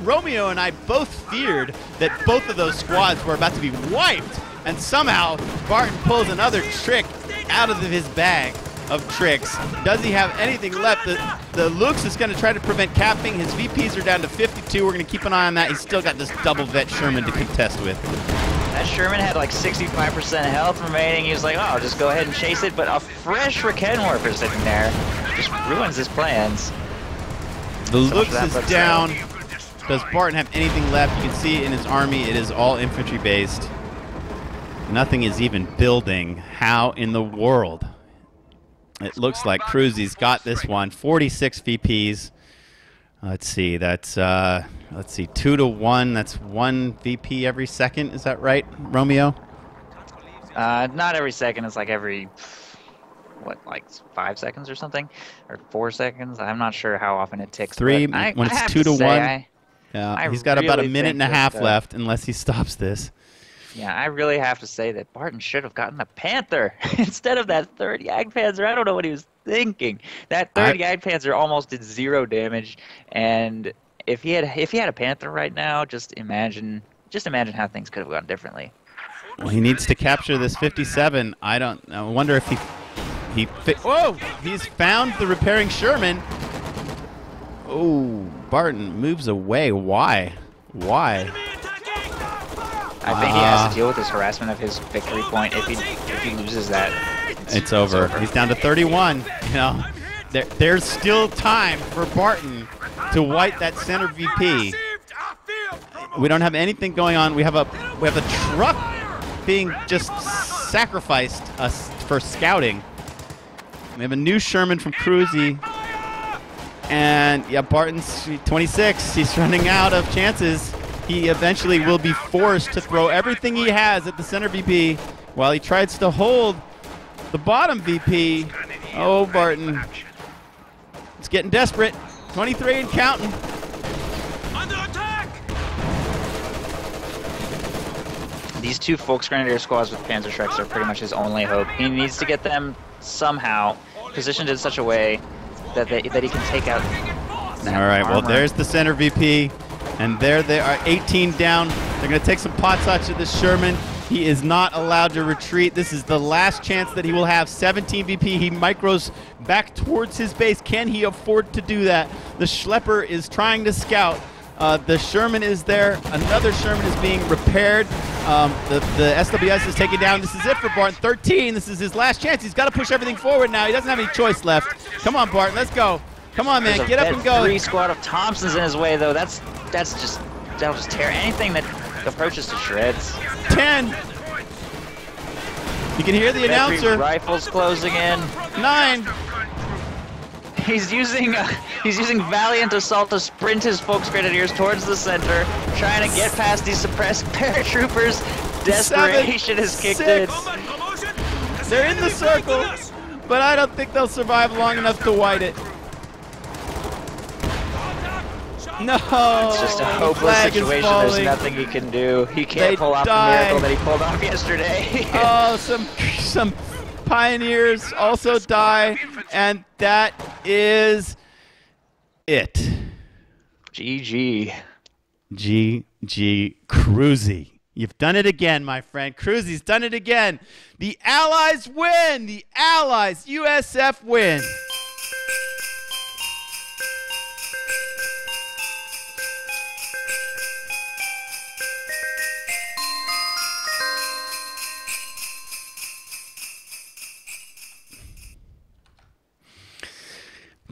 Romeo and I both feared that both of those squads were about to be wiped, and somehow Barton pulls another trick out of his bag of tricks. Does he have anything left? The Lux is going to try to prevent capping. His VPs are down to 52. We're going to keep an eye on that. He's still got this double vet Sherman to contest with. That Sherman had like 65% health remaining. He was like, oh, I'll just go ahead and chase it. But a fresh Raketenwerfer sitting there just ruins his plans. The Lux is down. Does Barton have anything left? You can see in his army, it is all infantry based. Nothing is even building. How in the world? It looks like Cruzzy's got this one. 46 VPs. Let's see. That's 2 to 1. That's 1 VP every second. Is that right, Romeo? Not every second. It's like every like 5 seconds or something, or 4 seconds. I'm not sure how often it ticks. 3 when it's 2 to 1. Yeah, he's got about a minute and a half left unless he stops this. Yeah, I really have to say that Barton should have gotten a Panther instead of that third Jagdpanzer. I don't know what he was thinking. That third Jagdpanzer almost did 0 damage, and if he had a Panther right now, just imagine how things could have gone differently. Well, he needs to capture this 57. I wonder if whoa! He's found the repairing Sherman. Oh, Barton moves away. Why? Why? I think he has to deal with his harassment of his victory point. If he loses that, it's over. He's down to 31. You know, there's still time for Barton to wipe that center VP. We don't have anything going on. We have a truck being just sacrificed for scouting. We have a new Sherman from Cruzzy. And yeah, Barton's 26. He's running out of chances. He eventually will be forced to throw everything he has at the center VP while he tries to hold the bottom VP. Oh, Barton. It's getting desperate. 23 and counting. Under attack! These 2 Volksgrenadier squads with Panzer Shreks are pretty much his only hope. He needs to get them somehow positioned in such a way that he can take out that All right, armor. well, there's the center VP. And there they are, 18 down. They're going to take some pot shots at this Sherman. He is not allowed to retreat. This is the last chance that he will have. 17 VP. He micros back towards his base. Can he afford to do that? The Schlepper is trying to scout. The Sherman is there. Another Sherman is being repaired. The SWS is taken down. This is it for Barton. 13. This is his last chance. He's got to push everything forward now. He doesn't have any choice left. Come on, Barton. Let's go. Come on, man. Get up and go. 3 squad of Thompsons in his way, though. That'll just tear anything that approaches to shreds. 10. You can hear the announcer. Rifles closing in. 9. He's using Valiant Assault to sprint his Volksgrenadiers towards the center, trying to get past these suppressed paratroopers. Desperation has kicked in. They're in the circle. but I don't think they'll survive long enough to white it. No! It's just a hopeless situation. There's nothing he can do. He can't pull off the miracle that he pulled off yesterday. Oh, some pioneers also die, and that is it. GG. GG Cruzzy. You've done it again, my friend. Cruzzy's done it again. The Allies win. The Allies, USF win.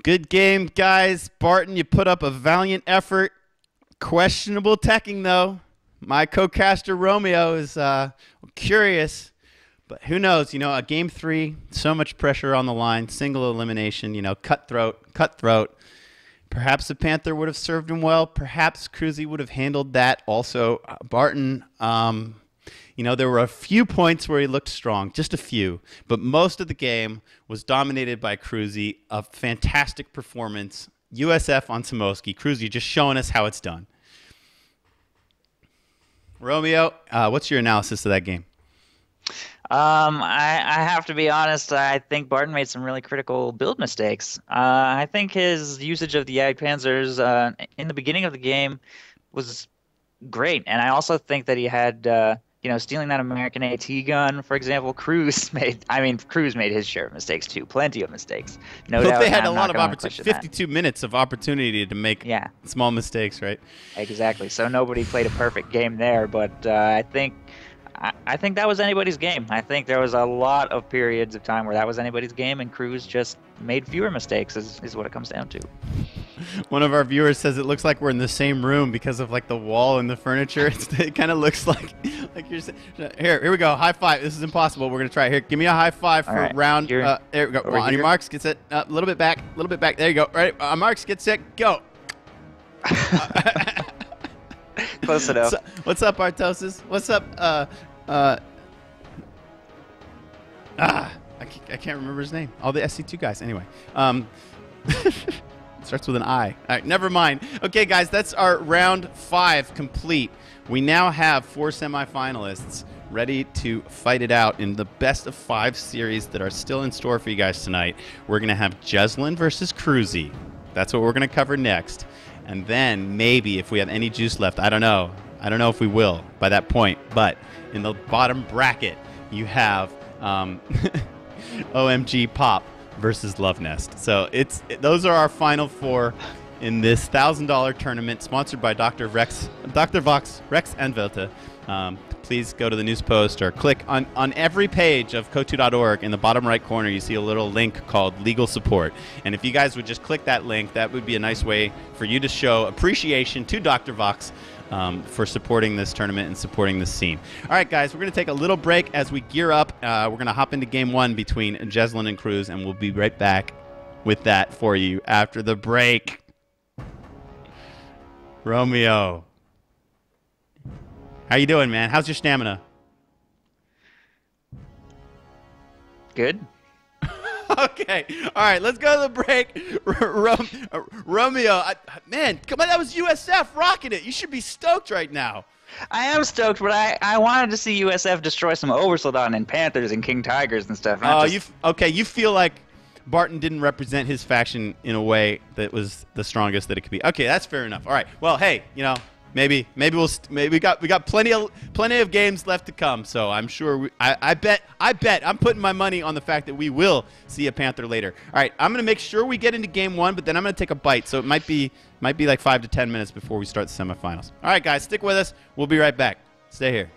Good game, guys. Barton, you put up a valiant effort. Questionable teching, though. My co-caster Romeo is curious, but who knows? You know, a game 3, so much pressure on the line, single elimination. You know, cutthroat. Perhaps the Panther would have served him well. Perhaps Cruzzy would have handled that. Also, Barton. You know, there were a few points where he looked strong, just a few, but most of the game was dominated by Cruzzy. A fantastic performance. USF on Samoski. Cruzzy just showing us how it's done. Romeo, what's your analysis of that game? I have to be honest. I think Barton made some really critical build mistakes. I think his usage of the Jagdpanzers in the beginning of the game was great, and I also think that he had you know, stealing that American AT gun, for example. Cruzz made his share of mistakes too, plenty of mistakes. No doubt. They had a lot of opportunity, 52 minutes of opportunity to make small mistakes, right? Exactly. So nobody played a perfect game there, but I think that was anybody's game. I think there was a lot of periods of time where that was anybody's game, and Cruzz just made fewer mistakes, is what it comes down to. One of our viewers says it looks like we're in the same room because of like the wall and the furniture. It kind of looks like you're here we go. High five. This is impossible. We're gonna try here. Give me a high five for round. There we go. On your marks, get set. A little bit back. A little bit back. There you go. Right. On marks, get set. Go. Close enough. What's up, Artosis? What's up? I can't remember his name. All the SC2 guys. Anyway. Starts with an I. All right, never mind. Okay, guys, that's our round 5 complete. We now have 4 semifinalists ready to fight it out in the best of 5 series that are still in store for you guys tonight. We're going to have Jeslyn versus Cruzzy. That's what we're going to cover next. And then maybe if we have any juice left, I don't know. I don't know if we will by that point. But in the bottom bracket, you have OMG Pop versus Love Nest. So those are our final 4 in this $1,000 tournament sponsored by Dr. Vox, Rex and Velta. Please go to the news post or click on every page of Kotu.org. In the bottom right corner, you see a little link called Legal Support. And if you guys would just click that link, that would be a nice way for you to show appreciation to Dr. Vox for supporting this tournament and supporting this scene. All right, guys, we're going to take a little break as we gear up. We're going to hop into game 1 between Jeslyn and Cruzz, and we'll be right back with that for you after the break. Romeo, how you doing, man? How's your stamina? Good. Okay. All right, let's go to the break. Romeo, man, come on, that was USF rocking it. You should be stoked right now. I am stoked, but I wanted to see USF destroy some Oversoldon and Panthers and King Tigers and stuff. Oh, you feel like Barton didn't represent his faction in a way that was the strongest that it could be. Okay, that's fair enough. All right. Well, hey, you know, maybe we got plenty of games left to come. So I'm sure I bet I'm putting my money on the fact that we will see a Panther later. All right, I'm gonna make sure we get into game 1, but then I'm gonna take a bite. So it might be like 5 to 10 minutes before we start the semifinals. All right, guys, stick with us. We'll be right back. Stay here.